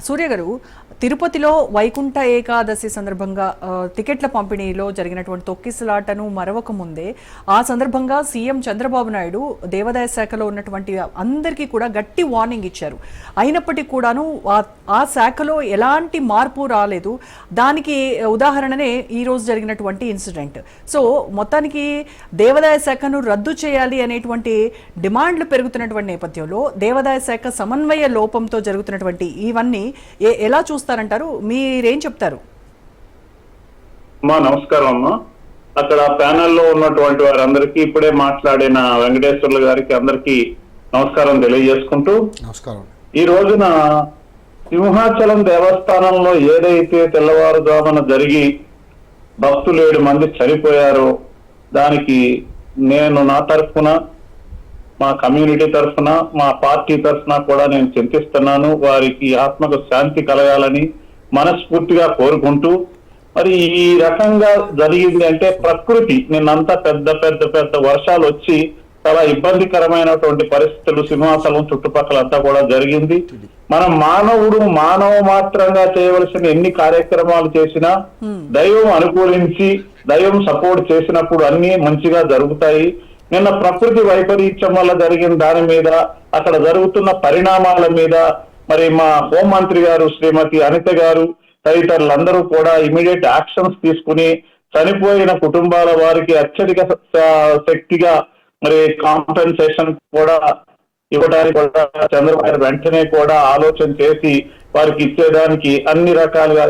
సూర్య గారు, తిరుపతిలో వైకుంఠ ఏకాదశి సందర్భంగా టికెట్ల పంపిణీలో జరిగినటువంటి తొక్కిసలాటను మరవక ముందే ఆ సందర్భంగా సీఎం చంద్రబాబు నాయుడు దేవాదాయ శాఖలో ఉన్నటువంటి అందరికీ కూడా గట్టి వార్నింగ్ ఇచ్చారు. అయినప్పటికీ కూడాను ఆ శాఖలో ఎలాంటి మార్పు రాలేదు. దానికి ఉదాహరణనే ఈ రోజు జరిగినటువంటి ఇన్సిడెంట్. సో మొత్తానికి దేవాదాయ శాఖను రద్దు చేయాలి అనేటువంటి డిమాండ్లు పెరుగుతున్నటువంటి నేపథ్యంలో దేవాదాయ శాఖ సమన్వయ లోపంతో జరుగుతున్నటువంటి ఇవన్నీ ఎలా చూస్తారంటారు? మీరేం చెప్తారు? నమస్కారం అమ్మా. అక్కడ ప్యానెల్లో ఉన్నటువంటి వారందరికీ ఇప్పుడే మాట్లాడిన వెంకటేశ్వర్లు గారికి అందరికీ నమస్కారం తెలియజేసుకుంటూ, నమస్కారం. ఈ రోజున సింహాచలం దేవస్థానంలో ఏదైతే తెల్లవారుజామున జరిగి భక్తులు 7 మంది చనిపోయారో దానికి నేను నా తరఫున, మా కమ్యూనిటీ తరఫున, మా పార్టీ తరఫున కూడా నేను చింతిస్తున్నాను. వారికి ఆత్మకు శాంతి కలగాలని మనస్ఫూర్తిగా కోరుకుంటూ, మరి ఈ రకంగా జరిగింది అంటే ప్రకృతి నిన్నంతా పెద్ద పెద్ద పెద్ద వర్షాలు వచ్చి చాలా ఇబ్బందికరమైనటువంటి పరిస్థితులు సింహాచలం చుట్టుపక్కలంతా కూడా జరిగింది. మనం మానవ మాత్రంగా చేయవలసిన ఎన్ని కార్యక్రమాలు చేసినా దైవం అనుకూలించి దైవం సపోర్ట్ చేసినప్పుడు అన్ని మంచిగా జరుగుతాయి. నిన్న ప్రకృతి వైపరీత్యం వల్ల జరిగిన దాని మీద, అక్కడ జరుగుతున్న పరిణామాల మీద మరి మా హోంమంత్రి గారు శ్రీమతి అనిత గారు తదితరులందరూ కూడా ఇమీడియట్ యాక్షన్స్ తీసుకుని చనిపోయిన కుటుంబాల వారికి అత్యధిక శక్తిగా మరి కాంపెన్సేషన్ కూడా ఇవ్వడానికి కూడా చంద్రబాబు వెంటనే కూడా ఆలోచన చేసి వారికి ఇచ్చేదానికి అన్ని రకాలుగా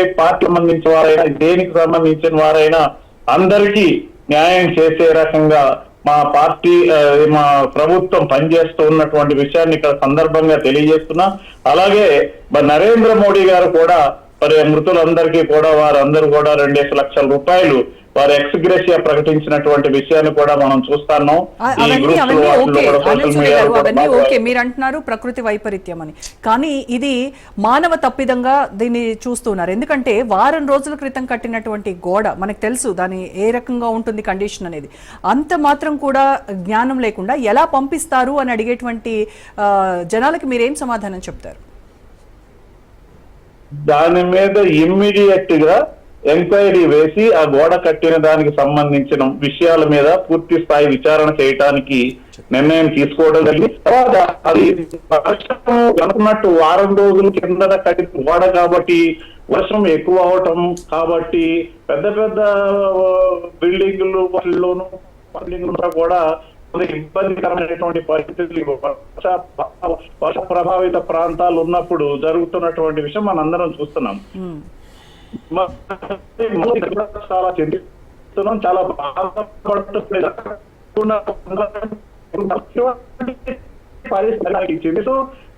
ఏ పార్టీ సంబంధించిన వారైనా దేనికి సంబంధించిన వారైనా అందరికీ న్యాయం చేసే రకంగా మా పార్టీ మా ప్రభుత్వం పనిచేస్తూ ఉన్నటువంటి విషయాన్ని ఇక్కడ సందర్భంగా తెలియజేస్తున్నా. అలాగే నరేంద్ర మోడీ గారు కూడా మరి మృతులందరికీ కూడా వారందరూ కూడా 2 లక్షల రూపాయలు వారు ఎక్స్గ్రేషియా ప్రకటించినటువంటి విషయాన్ని కూడా మనం చూస్తున్నాం. అవన్నీ ఓకే, మీరు అంటున్నారు ప్రకృతి వైపరీత్యం అని, కానీ ఇది మానవ తప్పిదంగా దీన్ని చూస్తున్నారు. ఎందుకంటే వారం రోజుల క్రితం కట్టినటువంటి గోడ మనకు తెలుసు దాని ఏ రకంగా ఉంటుంది కండిషన్ అనేది. అంత మాత్రం కూడా జ్ఞానం లేకుండా ఎలా పంపిస్తారు అని అడిగేటువంటి జనాలకి మీరేం సమాధానం చెప్తారు? దాని మీద ఇమ్మీడియట్ గా ఎంక్వైరీ వేసి ఆ గోడ కట్టిన దానికి సంబంధించిన విషయాల మీద పూర్తి స్థాయి విచారణ చేయడానికి నిర్ణయం తీసుకోవడం జరిగింది. తర్వాత అది అనుకున్నట్టు వారం రోజుల కింద కట్టిన గోడ కాబట్టి వర్షం ఎక్కువ అవటం కాబట్టి పెద్ద పెద్ద బిల్డింగ్లు వాటిల్లోనూ కూడా ఇబ్బందికరమైనటువంటి పరిస్థితులు వర్ష ప్రభావిత ప్రాంతాలు ఉన్నప్పుడు జరుగుతున్నటువంటి విషయం మనందరం చూస్తున్నాం. చాలా చింతిస్తున్నాం, చాలా పరిస్థితి.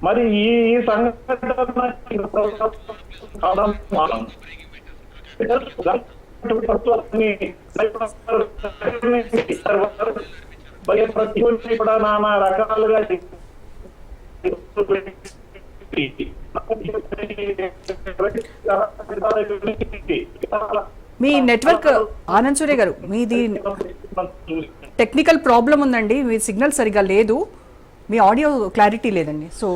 మరి ఈ సంఘటన కూడా నానా రకాలుగా మీ నెట్వర్క్ ఆనంద్ సూర్య గారు, మీది టెక్నికల్ ప్రాబ్లం ఉందండి, మీ సిగ్నల్ సరిగా లేదు, మీ ఆడియో క్లారిటీ లేదండి. సో